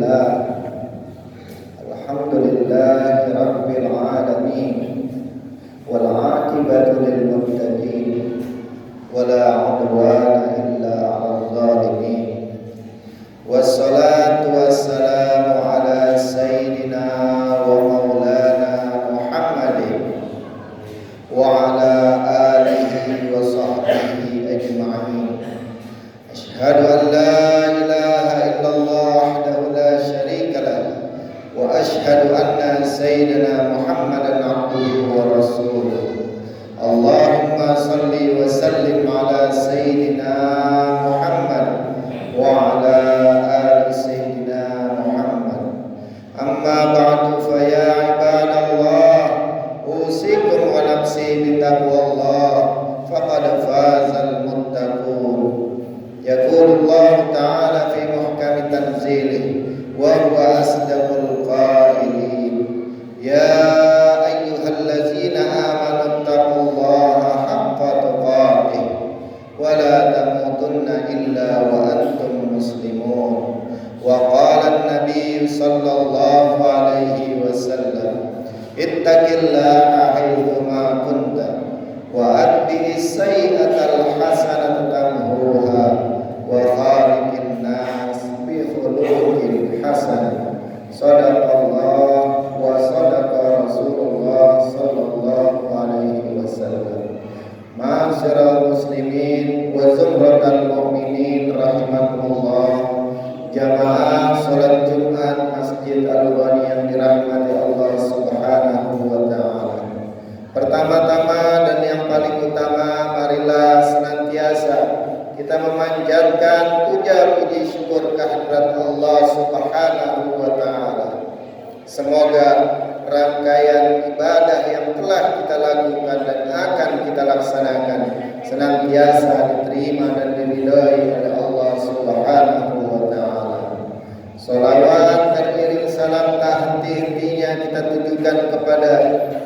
Alhamdulillah Alhamdulillahi Rabbil Alamin wal aqibatu lil muttaqin wala udwana illa 'alal zalimin wassalatu wassalamu ala sayyidina wa maulana Muhammadin wa ala alihi wa sahbihi ajma'in. Asyhadu an la ilaha illallah wahdahu la syarika lah wa asyhadu anna sayyidina Muhammadan abduhu wa rasuluh. Allahumma salli wa sallim ala sayyidina Muhammad wa ala ali sayyidina Muhammad. Amma ba'du fa ya ibadallah usikum wa nafsi bitaqwallah faqad fazal muttaqun. Yaqulullahu ta'ala fi muhkami tanzilih wa huwa asdaqul qailin. Ya ayyuhallazina amanu taqullaha haqqa tuqatih wa la tamutunna illa wa antum muslimun. Wa qala an-nabiy sallallahu alaihi wasallam ittaqillaha haitsu ma kunta wa atbi'is sayyi'atal hasanata tamhuha wa khaliqin nas bi khuluqin hasan. Shadaqallah wa sadaqa Rasulullah sallallahu alaihi wasallam. Ma'asyiral muslimin wa zumratal mu'minin rahimakumullah. Jamaah salat Jumat Masjid Al-Ghani yang dirahmati Allah Subhanahu wa taala. Pertama-tama dan yang paling utama, marilah senantiasa kita memanjatkan puja puji syukur kehadirat Allah Subhanahu wa taala. Semoga rangkaian ibadah yang telah kita lakukan dan akan kita laksanakan senantiasa diterima dan diridhai oleh Allah Subhanahu wa taala. Salawat dan iring salam tak henti-hentinya kita tujukan kepada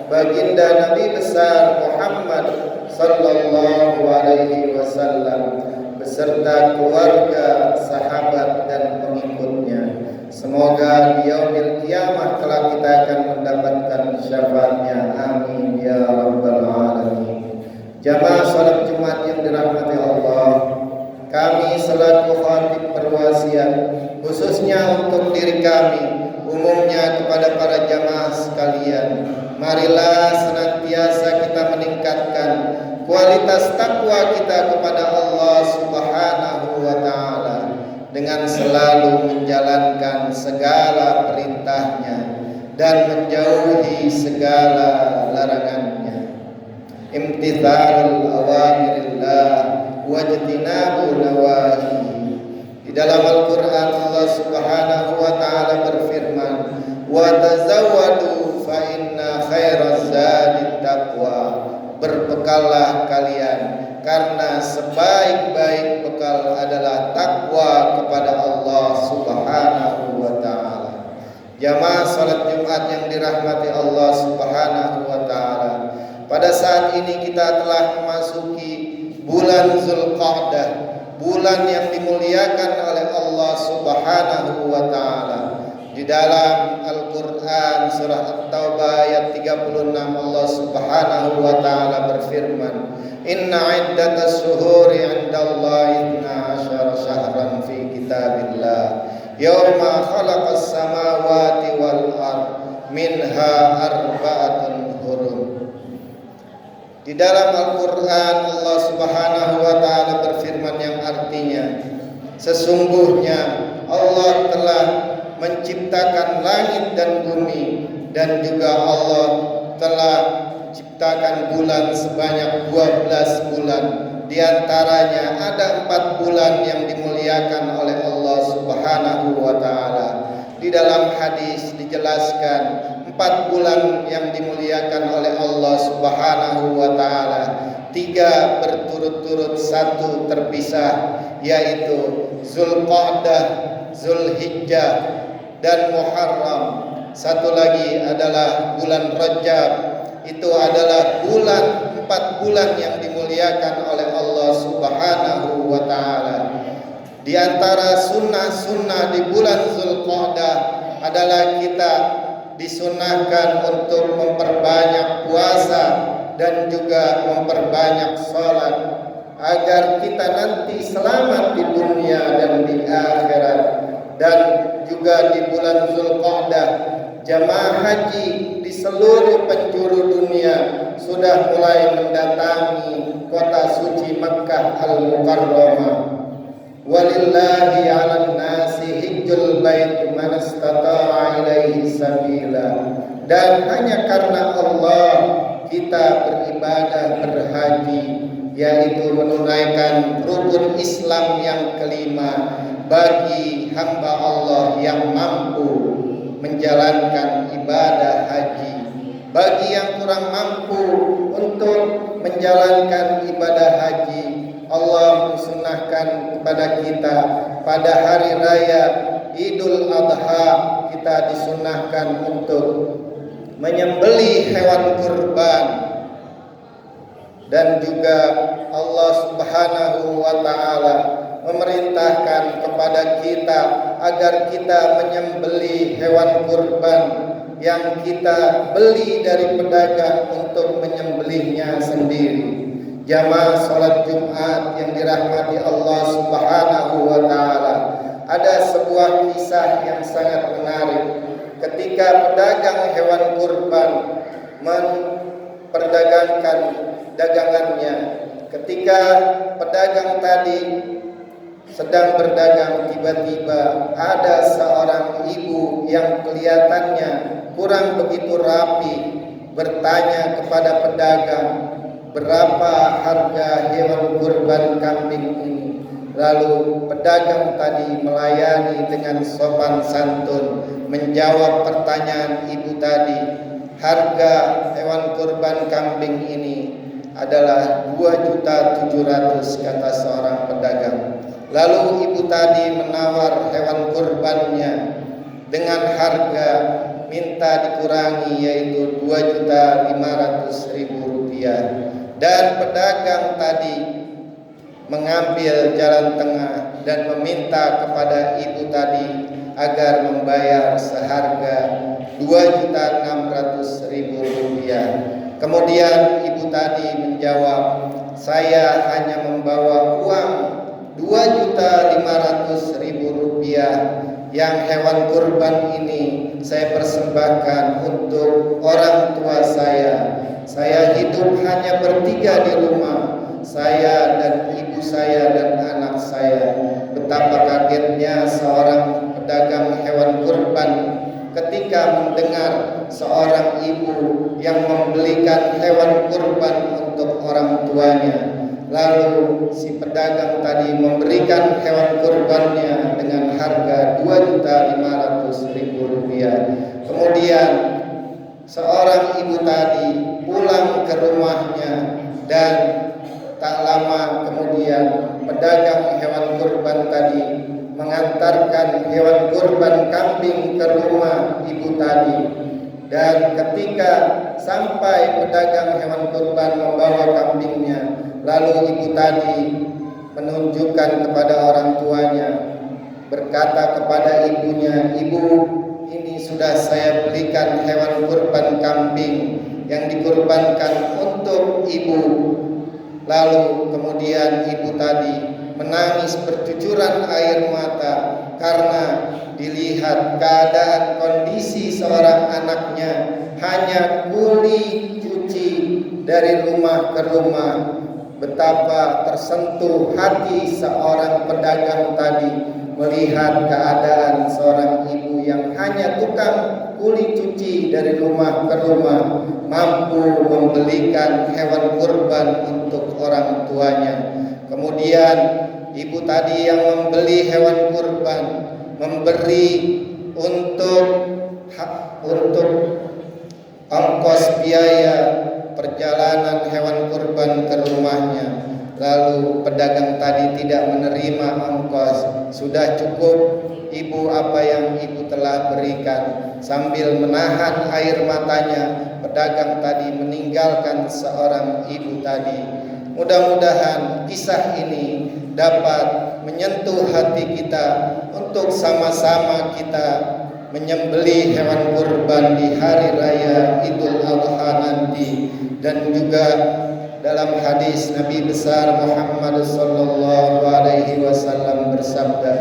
baginda Nabi besar Muhammad sallallahu alaihi wasallam beserta keluarga, sahabat dan pengikutnya. Semoga di yaumil qiyamah kelak kita akan mendapatkan syafaatnya. Amin ya rabbal alamin. Jamaah salat Jumat yang dirahmati Allah, kami selaku khatib berwasiat khususnya untuk diri kami, umumnya kepada para jamaah sekalian, marilah senantiasa kita meningkatkan kualitas takwa kita kepada Allah Subhanahu wa taala dengan selalu menjalankan segala perintahnya dan menjauhi segala larangannya. Imtithalul awamirillah wajtinabu nawahi. Di dalam Al-Qur'an Allah Subhanahu wa taala berfirman, "Wa tazawwadu fa inna khairaz zadi taqwa." Berbekallah kalian karena sebaik-baik bekal adalah takwa kepada Allah Subhanahu wa taala. Jamaah salat Jumat yang dirahmati Allah Subhanahu wa taala, pada saat ini kita telah memasuki bulan Zulqa'dah, bulan yang dimuliakan oleh Allah Subhanahu wa taala. Di dalam Al-Qur'an surah At-Taubah ayat 36 Allah Subhanahu wa taala berfirman, "Inna 'iddatas syuhuri 'indallahi 12 syahran fi kitabillah yauma khalaqas samawati wal ard minha arba'atun hurum." Di dalam Al-Qur'an Allah Subhanahu wa taala berfirman yang artinya, sesungguhnya Allah telah menciptakan langit dan bumi, dan juga Allah telah menciptakan bulan sebanyak 12 bulan. Di antaranya ada 4 bulan yang dimuliakan oleh Allah Subhanahu wa taala. Di dalam hadis dijelaskan 4 bulan yang dimuliakan oleh Allah Subhanahu wa taala, 3 berturut-turut, 1 terpisah, yaitu Zulqa'dah, Zulhijjah dan Muharram. 1 lagi adalah bulan Rajab. Itu adalah 4 bulan yang dimuliakan oleh Allah Subhanahu wa taala. Di antara sunnah-sunnah di bulan Zulqa'dah adalah kita disunnahkan untuk memperbanyak puasa dan juga memperbanyak sholat agar kita nanti selamat di dunia dan di akhirat. Dan juga di bulan Zulqa'dah jamaah haji di seluruh penjuru dunia sudah mulai mendatangi kota suci Makkah Al-Mukarramah. Walillahi 'alan nasi hijjul bait man istata'a ilaihi sabila. Dan hanya karena Allah kita beribadah berhaji, yaitu menunaikan rukun Islam yang kelima bagi hamba Allah yang mampu menjalankan ibadah haji. Bagi yang kurang mampu untuk menjalankan ibadah haji, Allah mensunnahkan kepada kita pada hari raya Idul Adha kita disunnahkan untuk menyembelih hewan kurban. Dan juga Allah Subhanahu wa taala memerintahkan kepada kita agar kita menyembelih hewan kurban yang kita beli dari pedagang untuk menyembelihnya sendiri. Jamaah salat Jumat yang dirahmati Allah Subhanahu wa taala, ada sebuah kisah yang sangat menarik ketika pedagang hewan kurban memperdagangkan dagangannya. Ketika pedagang tadi sedang berdagang, tiba-tiba ada seorang ibu yang kelihatannya kurang begitu rapi bertanya kepada pedagang, berapa harga hewan kurban kambing ini? Lalu pedagang tadi melayani dengan sopan santun menjawab pertanyaan ibu tadi. Harga hewan kurban kambing ini adalah 2.700.000 kata seorang pedagang. Lalu ibu tadi menawar hewan kurbannya dengan harga minta dikurangi, yaitu 2.500.000 rupiah. Dan pedagang tadi mengambil jalan tengah dan meminta kepada ibu tadi agar membayar seharga 2.600.000 rupiah. Kemudian ibu tadi menjawab, saya hanya membawa uang 2.500.000 rupiah yang hewan kurban ini saya persembahkan untuk orang tua saya. Saya hidup hanya bertiga di rumah, saya dan ibu saya dan anak saya. Betapa kagetnya seorang pedagang hewan kurban ketika mendengar seorang ibu yang membelikan hewan kurban untuk orang tuanya. Lalu si pedagang tadi memberikan hewan kurbannya dengan harga 2.500.000 rupiah. Kemudian seorang ibu tadi pulang ke rumahnya dan tak lama kemudian pedagang hewan kurban tadi mengantarkan hewan kurban kambing ke rumah ibu tadi. Dan ketika sampai pedagang hewan kurban membawa kambingnya, lalu ibu tadi menunjukkan kepada orang tuanya, berkata kepada ibunya, ibu, ini sudah saya belikan hewan kurban kambing yang dikurbankan untuk ibu. Lalu kemudian ibu tadi menangis bercucuran air mata karena dilihat keadaan kondisi seorang anaknya hanya kuli cuci dari rumah ke rumah. Betapa tersentuh hati seorang pedagang tadi melihat keadaan seorang ibu yang hanya tukang kuli cuci dari rumah ke rumah mampu membelikan hewan kurban untuk orang tuanya. Kemudian ibu tadi yang membeli hewan kurban memberi untuk ongkos biaya perjalanan hewan kurban ke rumahnya. Lalu pedagang tadi tidak menerima ongkos, sudah cukup ibu apa yang ibu telah berikan. Sambil menahan air matanya, pedagang tadi meninggalkan seorang ibu tadi. Mudah-mudahan kisah ini dapat menyentuh hati kita untuk sama-sama kita menyembelih hewan kurban di hari raya Idul Adha nanti. Dan juga dalam hadis Nabi besar Muhammad sallallahu alaihi wasallam bersabda,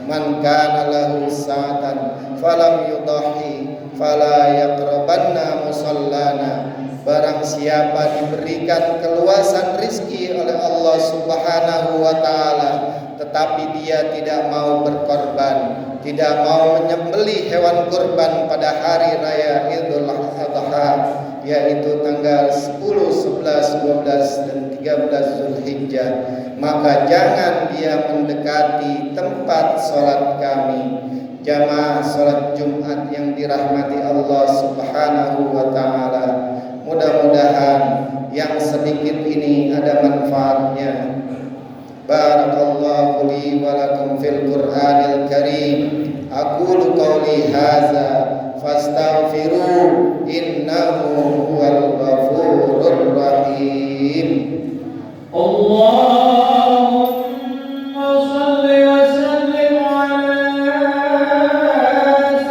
"Man kana lahu sa'atan falam yudahi fala yaqrabanna musallana." Barang siapa diberikan keluasan rizki oleh Allah Subhanahu wa ta'ala, tetapi dia tidak mau berkorban, tidak mau menyembelih hewan kurban pada hari raya Idul Adha, yaitu tanggal 10, 11, 12, dan 13 Zulhijjah, maka jangan dia mendekati tempat sholat kami. Jamaah sholat Jumat yang dirahmati Allah Subhanahu wa ta'ala, mudah-mudahan yang sedikit ini ada manfaatnya. Barakallahu li wa lakum fil Qur'anil Karim. Aqulu qawli hadza fastaghfiru innahu huwal ghafurur rahim. Allahumma shalli wa sallim ala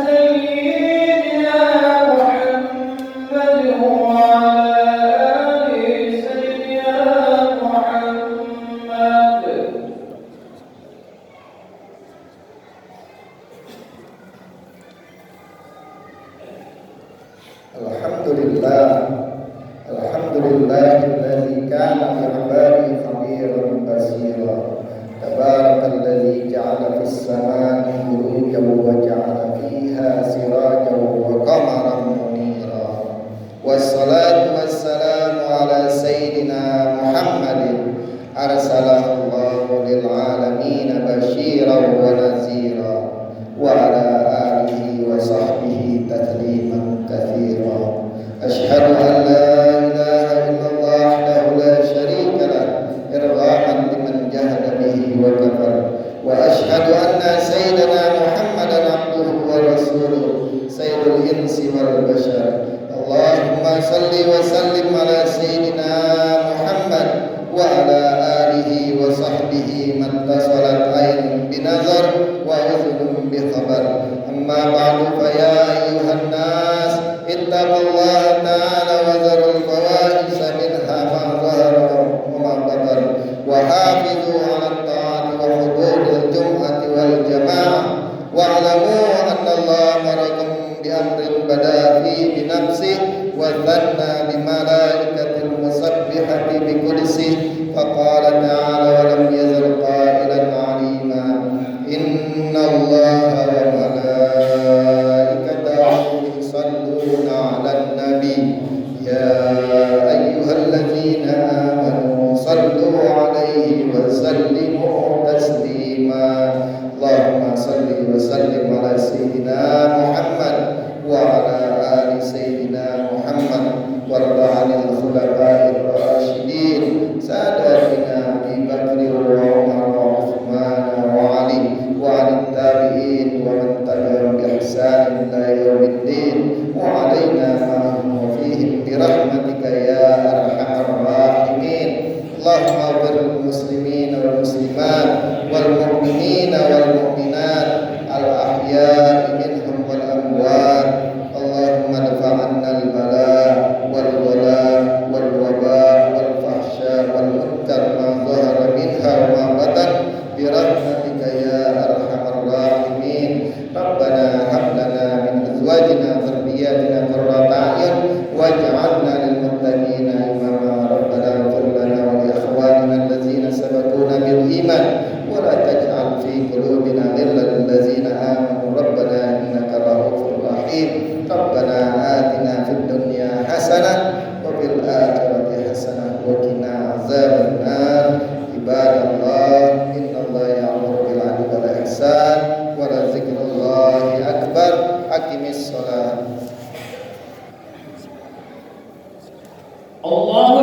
sayyidina Muhammad wa ala ali sayyidina Muhammad. Alhamdulillah, alhamdulillahilladzi kana bi ibadihi khabiran basira. Tabarakalladzi ja'ala fis samai burujan wa ja'ala fiha sirajan wa qamaran munira. Wassalatu wassalamu ala sayyidina Muhammadin arsalahu Allahu lil alamin basyiran wa nazira wa ala alihi wa sahbihi tasliman katsira. Asyhadu an la ilaha illallah wahdahu la syarika lah irghaman liman jahada bihi wa kafar, wa asyhadu anna sayyidana Muhammadan abduhu wa rasuluh sayyidul insi wal bashar. Allahumma salli wa sallim ala sayyidina Muhammad wa ala alihi wa sahbihi man tasalat ainun binazar wa uzunun bi khabar. Amma ba'du fa ya ayyuhan nas ittaqullaha ta'ala wa zarul fawahisha minha ma zahara wa ma batan, wa hafizu 'ala ta'ati wa huduril jum'ati wal jamaah, wa 'alamu anna Allah marakum bi amrin bada fi bi nafsihi wa dhanna bi malaikatil musabbihati bi qudsihi, fa qala ta'ala wa lam yazal qailan 'alima inna Allaha wa malaikatahu yusalluna 'alan nabi ya ayyuhalladzina amanu sallu 'alaihi wa sallimu taslima. Allahumma salli wa sallim ala sayyidina Muhammad wa ala ali sayyidina Muhammad warda 'anil khulafa'ir rasyidin sadatina Abi Bakr wa Umar wa Uthman wa Ali wa 'anil tabi'in wa man tabi'ahum bi ihsan ila yaumiddin wa 'alaina ma'ahum wa fihim bi rahmatika ya arhamar rahimin. Allahumma ighfir lil muslimin wal muslimat wal mu'minin wal mu'minat al ahya'i minhum wal amwat. Allahumma dfa' 'anna al bala wal wala wal waba wal fahsya wal munkar ma dhahara minha wa ma batan bi rahmatika ya arhamar rahimin. Rabbana hab lana min azwajina dhurriyyatina qurrata a'yun waj'alna lil muttaqina imama. Rabbana ighfir lana wa li ikhwanina allazina sabaquna bil iman wa la taj'al fi qulubina ghillan lil ladzina amanu rabbana innaka ra'ufur rahim. Rabbana atina fid dunya hasanah wa fil akhirati hasanah wa qina azabannar. Ibadallah, innallaha ya'muru bil 'adli wal ihsan wa la dzikrullahi akbar. Aqimis shalah. Allah